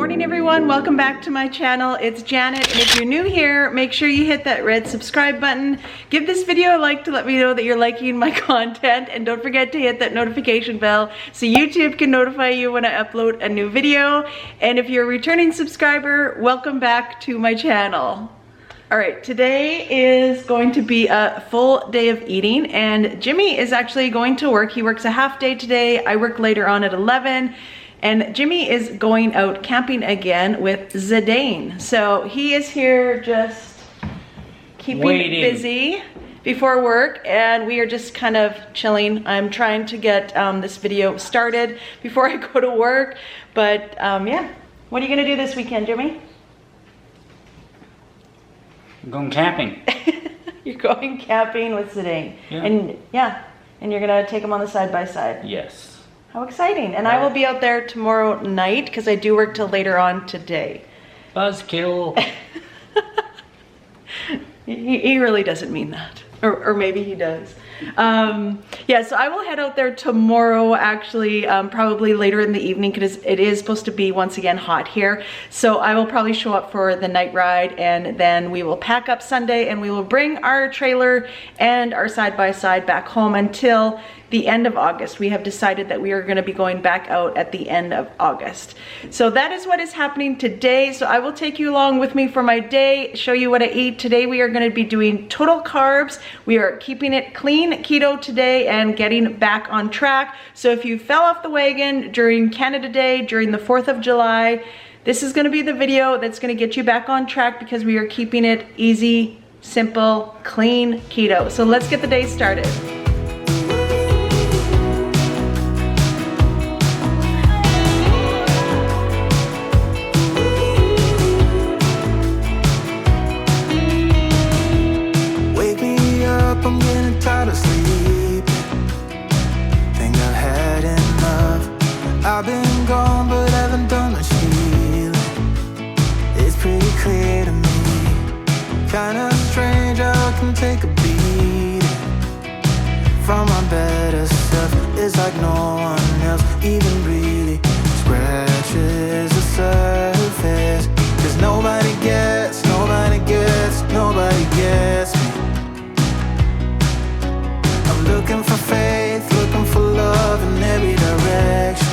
morning everyone, welcome back to my channel. It's Janet, and if you're new here, make sure you hit that red subscribe button. Give this video a like to let me know that you're liking my content, and don't forget to hit that notification bell so YouTube can notify you when I upload a new video. And if you're a returning subscriber, welcome back to my channel. All right, today is going to be a full day of eating, and Jimmy is actually going to work. He works a half day today. I work later on at 11. And Jimmy is going out camping again with Zidane. So he is here just keeping busy before work, and we are just kind of chilling. I'm trying to get this video started before I go to work. But yeah, what are you gonna do this weekend, Jimmy? I'm going camping. You're going camping with Zidane. Yeah. And you're gonna take him on the side-by-side. Yes. How exciting. And I will be out there tomorrow night because I do work till later on today. Buzzkill. He really doesn't mean that. Or maybe he does. Yeah, so I will head out there tomorrow, actually, probably later in the evening, because it is supposed to be once again hot here. So I will probably show up for the night ride, and then we will pack up Sunday, and we will bring our trailer and our side-by-side back home until the end of August. We have decided that we are going to be going back out at the end of August. So that is what is happening today. So I will take you along with me for my day, show you what I eat. Today we are going to be doing total carbs. We are keeping it clean keto today and getting back on track. So if you fell off the wagon during Canada Day, during the 4th of July, this is going to be the video that's going to get you back on track, because we are keeping it easy, simple, clean keto. So let's get the day started. I've been gone, but haven't done much healing. It's pretty clear to me. Kinda strange how I can take a beating from my better self. It's like no one else even really scratches the surface. 'Cause nobody gets me. I'm looking for faith, looking for love in every direction.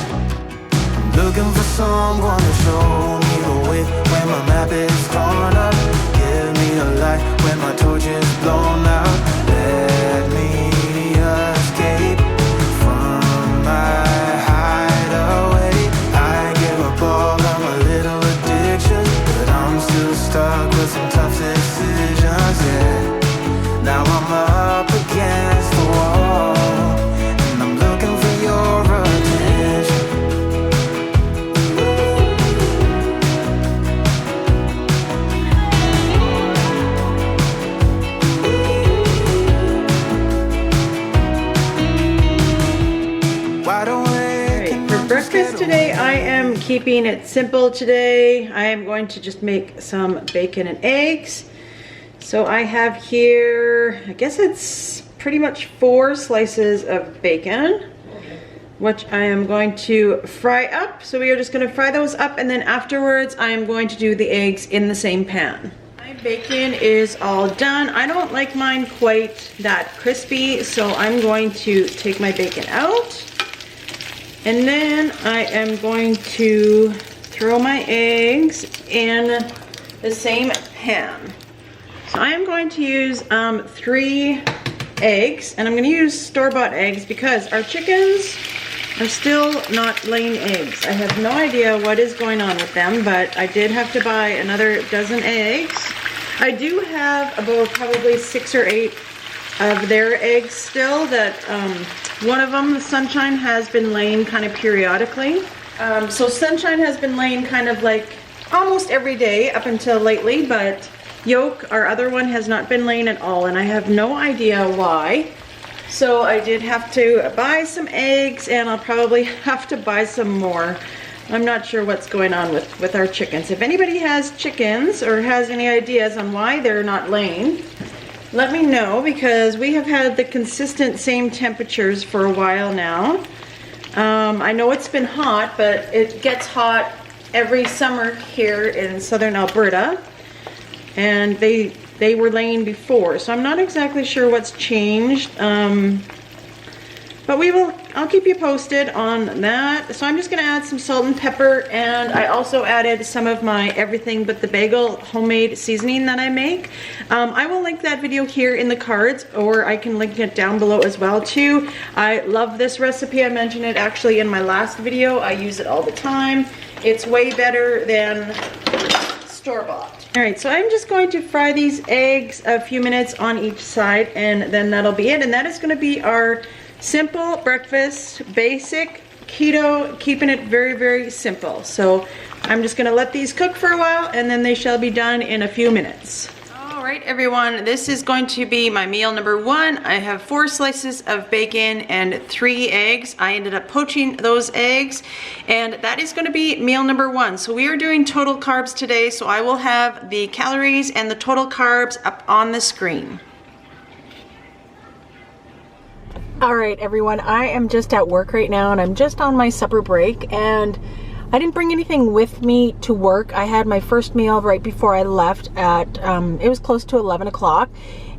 Looking for someone to show me the way when my map is torn up. Give me a light when my torch is blown out. Let me escape from my hideaway. I give up all of my little addictions, but I'm still stuck with some tough decisions, yeah. Now I'm up against the wall, and I'm looking for your attention. Breakfast today, I am keeping it simple today. I am going to just make some bacon and eggs. So I have here, I guess it's pretty much 4 slices of bacon, which I am going to fry up. So we are just going to fry those up, and then afterwards I am going to do the eggs in the same pan. My bacon is all done. I don't like mine quite that crispy, so I'm going to take my bacon out. And then I am going to throw my eggs in the same pan. So I am going to use 3 eggs, and I'm going to use store-bought eggs because our chickens are still not laying eggs. I have no idea what is going on with them, but I did have to buy another dozen eggs. I do have about probably 6 or 8 of their eggs still that one of them, Sunshine, has been laying kind of periodically. So Sunshine has been laying kind of like almost every day up until lately, but Yolk, our other one, has not been laying at all, and I have no idea why. So I did have to buy some eggs, and I'll probably have to buy some more. I'm not sure what's going on with our chickens. If anybody has chickens or has any ideas on why they're not laying, let me know, because we have had the consistent same temperatures for a while now. I know it's been hot, but it gets hot every summer here in southern Alberta, and they were laying before, so I'm not exactly sure what's changed. But I'll keep you posted on that. So I'm just gonna add some salt and pepper, and I also added some of my everything but the bagel homemade seasoning that I make. I will link that video here in the cards, or I can link it down below as well too. I love this recipe. I mentioned it actually in my last video. I use it all the time. It's way better than store-bought. All right, so I'm just going to fry these eggs a few minutes on each side, and then that'll be it. And that is gonna be our simple breakfast, basic keto, keeping it very, very simple. So I'm just gonna let these cook for a while, and then they shall be done in a few minutes. All right, everyone, this is going to be my meal number one. I have 4 slices of bacon and 3 eggs. I ended up poaching those eggs, and that is gonna be meal number one. So we are doing total carbs today, so I will have the calories and the total carbs up on the screen. All right, everyone, I am just at work right now, and I'm just on my supper break, and I didn't bring anything with me to work. I had my first meal right before I left at, it was close to 11 o'clock,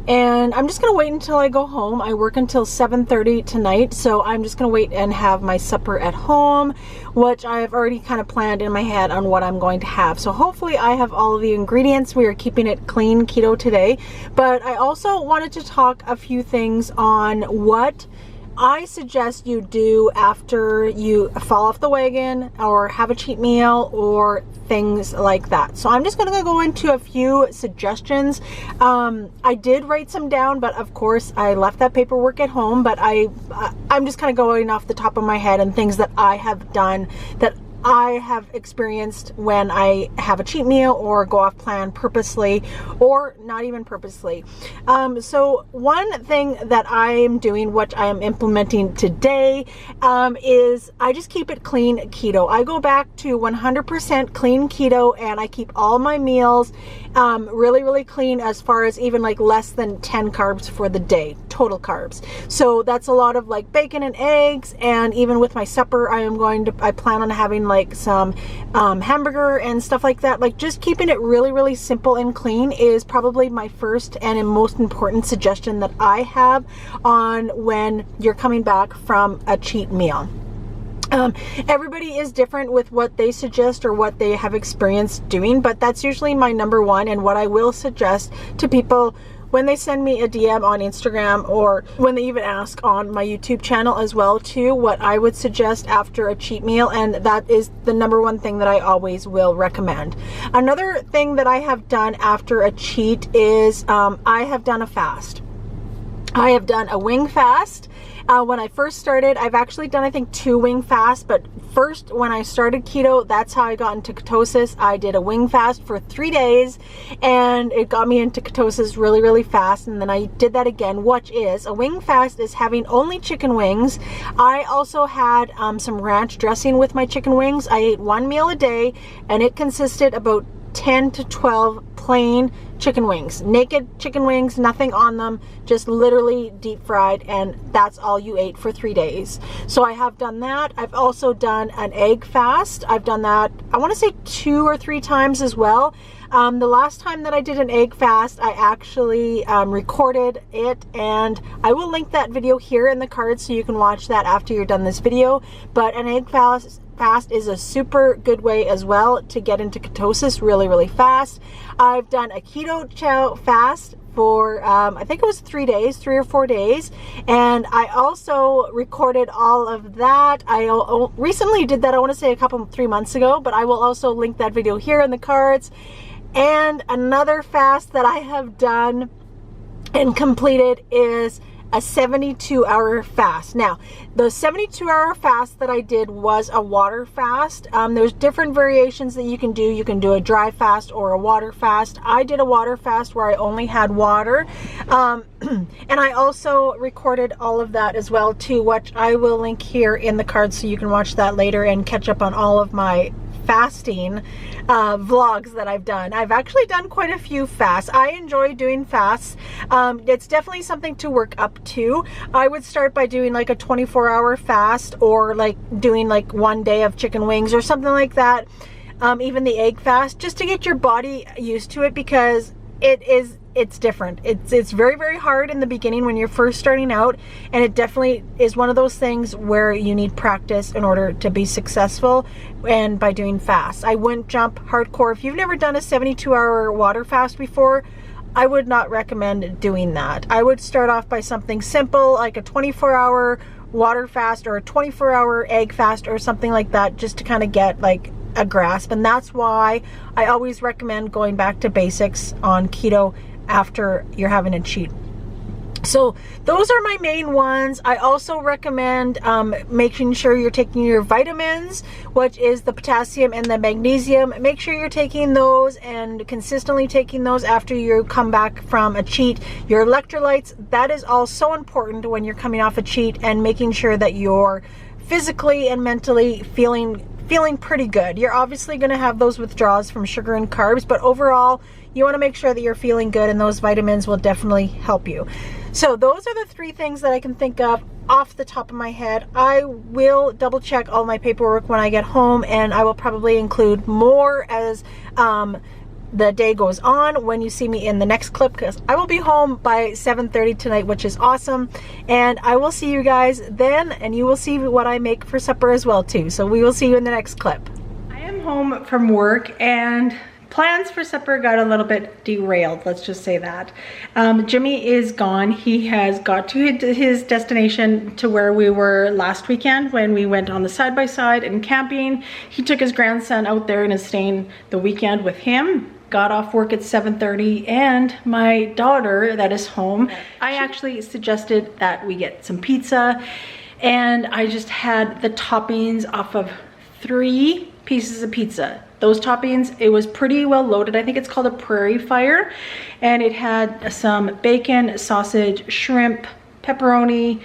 and I'm just gonna wait until I go home. I work until 7:30 tonight, so I'm just gonna wait and have my supper at home, which I've already kind of planned in my head on what I'm going to have. So hopefully I have all of the ingredients. We are keeping it clean keto today, but I also wanted to talk a few things on what I suggest you do after you fall off the wagon or have a cheat meal or things like that. So I'm just going to go into a few suggestions. I did write some down, but of course I left that paperwork at home, but I'm just kind of going off the top of my head and things that I have done that I have experienced when I have a cheat meal or go off plan purposely or not even purposely. So one thing that I am doing, which I am implementing today, is I just keep it clean keto. I go back to 100% clean keto, and I keep all my meals really, really clean, as far as even like less than 10 carbs for the day, total carbs. So that's a lot of like bacon and eggs, and even with my supper, I plan on having like some hamburger and stuff like that. Like just keeping it really, really simple and clean is probably my first and most important suggestion that I have on when you're coming back from a cheat meal. Everybody is different with what they suggest or what they have experienced doing, but that's usually my number one, and what I will suggest to people when they send me a DM on Instagram, or when they even ask on my YouTube channel as well too, what I would suggest after a cheat meal, and that is the number one thing that I always will recommend. Another thing that I have done after a cheat is I have done a fast. I have done a wing fast. When I first started, I've actually done I think 2 wing fasts, but first when I started keto, that's how I got into ketosis. I did a wing fast for 3 days, and it got me into ketosis really, really fast. And then I did that again, which is a wing fast is having only chicken wings. I also had some ranch dressing with my chicken wings. I ate 1 meal a day, and it consisted about 10 to 12 plain chicken wings, naked chicken wings, nothing on them, just literally deep fried, and that's all you ate for 3 days. So I have done that. I've also done an egg fast. I've done that, I want to say 2 or 3 times as well. The last time that I did an egg fast, I actually recorded it, and I will link that video here in the cards so you can watch that after you're done this video. But an egg fast is a super good way as well to get into ketosis really, really fast. I've done a keto chow fast for I think it was 3 days, 3 or 4 days, and I also recorded all of that. I recently did that, I want to say 3 months ago, but I will also link that video here in the cards. And another fast that I have done and completed is a 72-hour fast. Now, the 72-hour fast that I did was a water fast. There's different variations that you can do. You can do a dry fast or a water fast. I did a water fast where I only had water. And I also recorded all of that as well too, which I will link here in the cards so you can watch that later and catch up on all of my fasting vlogs that I've done. I've actually done quite a few fasts. I enjoy doing fasts. It's definitely something to work up to. I would start by doing like a 24-hour fast, or like doing like 1 day of chicken wings or something like that. even the egg fast, just to get your body used to it, because it's different. It's very, very hard in the beginning when you're first starting out, and it definitely is one of those things where you need practice in order to be successful, and by doing fasts. I wouldn't jump hardcore. If you've never done a 72-hour water fast before, I would not recommend doing that. I would start off by something simple like a 24-hour water fast or a 24-hour egg fast or something like that, just to kind of get like a grasp. And that's why I always recommend going back to basics on keto after you're having a cheat. So those are my main ones. I also recommend making sure you're taking your vitamins, which is the potassium and the magnesium. Make sure you're taking those and consistently taking those after you come back from a cheat. Your electrolytes, that is all so important when you're coming off a cheat, and making sure that you're physically and mentally feeling pretty good. You're obviously going to have those withdrawals from sugar and carbs, but overall you want to make sure that you're feeling good, and those vitamins will definitely help you. So those are the 3 things that I can think of off the top of my head. I will double check all my paperwork when I get home, and I will probably include more as the day goes on when you see me in the next clip, because I will be home by 7:30 tonight, which is awesome. And I will see you guys then, and you will see what I make for supper as well too. So we will see you in the next clip. I am home from work, and plans for supper got a little bit derailed, let's just say that. Jimmy is gone. He has got to his destination, to where we were last weekend when we went on the side-by-side and camping. He took his grandson out there and is staying the weekend with him. Got off work at 7:30, and my daughter that is home, I actually suggested that we get some pizza, and I just had the toppings off of 3 pieces of pizza. Those toppings, it was pretty well loaded. I think it's called a Prairie Fire, and it had some bacon, sausage, shrimp, pepperoni,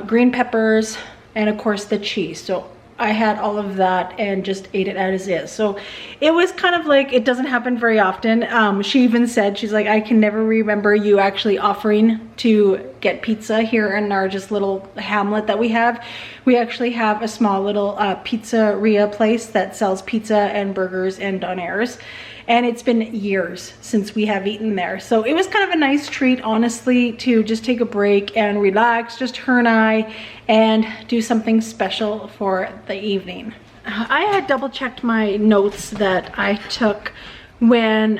green peppers, and of course the cheese. So I had all of that and just ate it as is. So it was kind of like, it doesn't happen very often. She even said, she's like, I can never remember you actually offering to get pizza here in our just little hamlet that we have. We actually have a small little pizzeria place that sells pizza and burgers and donaires. And it's been years since we have eaten there. So it was kind of a nice treat, honestly, to just take a break and relax, just her and I, and do something special for the evening. I had double checked my notes that I took when,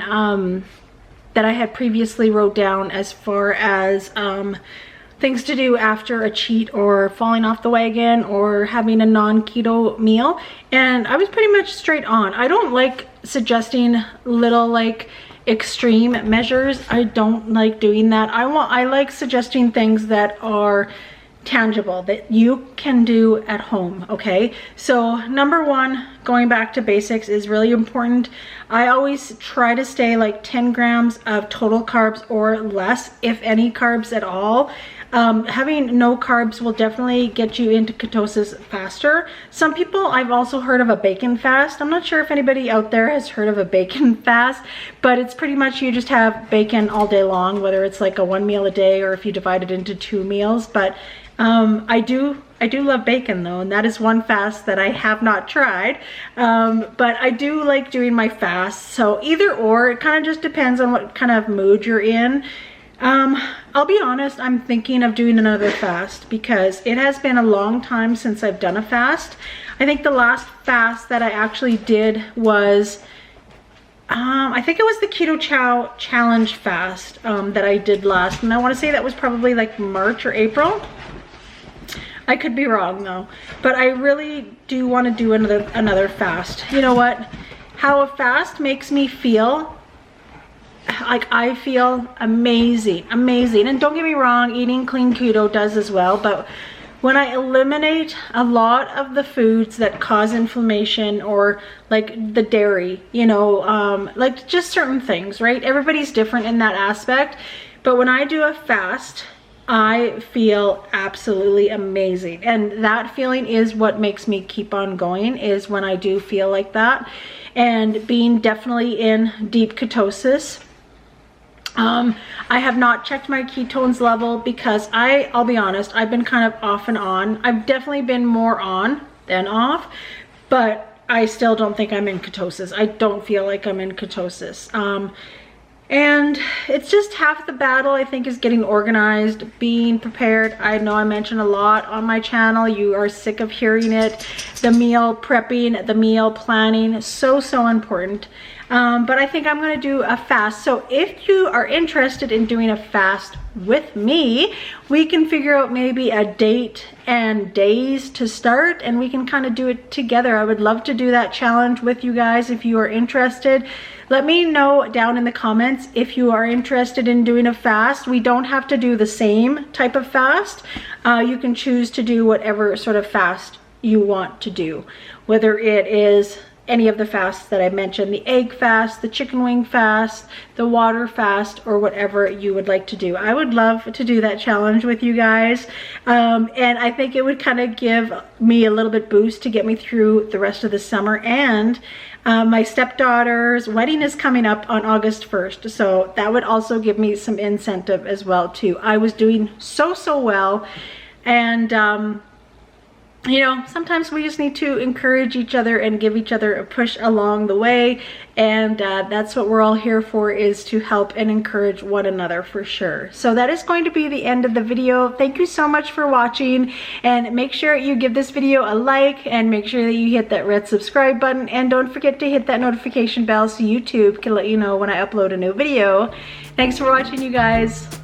that I had previously wrote down as far as things to do after a cheat or falling off the wagon or having a non-keto meal, and I was pretty much straight on. I don't like suggesting little like extreme measures. I don't like doing that. I like suggesting things that are tangible, that you can do at home. Okay, so number 1, going back to basics is really important. I always try to stay like 10 grams of total carbs or less, if any carbs at all. Having no carbs will definitely get you into ketosis faster. Some people, I've also heard of a bacon fast. I'm not sure if anybody out there has heard of a bacon fast, but it's pretty much you just have bacon all day long, whether it's like a 1 meal a day or if you divide it into 2 meals. But I do love bacon though, and that is one fast that I have not tried. But I do like doing my fast. So either or, it kind of just depends on what kind of mood you're in. I'll be honest, I'm thinking of doing another fast because it has been a long time since I've done a fast. I think the last fast that I actually did was, I think it was the Keto Chow Challenge fast that I did last. And I want to say that was probably like March or April. I could be wrong though, but I really do want to do another fast. You know what? How a fast makes me feel, like I feel amazing. And don't get me wrong, eating clean keto does as well, but when I eliminate a lot of the foods that cause inflammation, or like the dairy, you know, like just certain things, right? Everybody's different in that aspect, but when I do a fast, I feel absolutely amazing. And that feeling is what makes me keep on going, is when I do feel like that. And being definitely in deep ketosis, I have not checked my ketones level because I'll be honest, I've been kind of off and on. I've definitely been more on than off, but I still don't think I'm in ketosis. I don't feel like I'm in ketosis. And it's just half the battle, I think, is getting organized, being prepared. I know I mentioned a lot on my channel. You are sick of hearing it. The meal prepping, the meal planning, so important. But I think I'm going to do a fast. So if you are interested in doing a fast with me, we can figure out maybe a date and days to start, and we can kind of do it together. I would love to do that challenge with you guys if you are interested. Let me know down in the comments if you are interested in doing a fast. We don't have to do the same type of fast. You can choose to do whatever sort of fast you want to do, whether it is any of the fasts that I mentioned, the egg fast, the chicken wing fast, the water fast, or whatever you would like to do. I would love to do that challenge with you guys. And I think it would kind of give me a little bit boost to get me through the rest of the summer. And my stepdaughter's wedding is coming up on August 1st. So that would also give me some incentive as well too. I was doing so well. And you know, sometimes we just need to encourage each other and give each other a push along the way. And that's what we're all here for, is to help and encourage one another for sure. So that is going to be the end of the video. Thank you so much for watching, and make sure you give this video a like, and make sure that you hit that red subscribe button, and don't forget to hit that notification bell so YouTube can let you know when I upload a new video. Thanks for watching, you guys.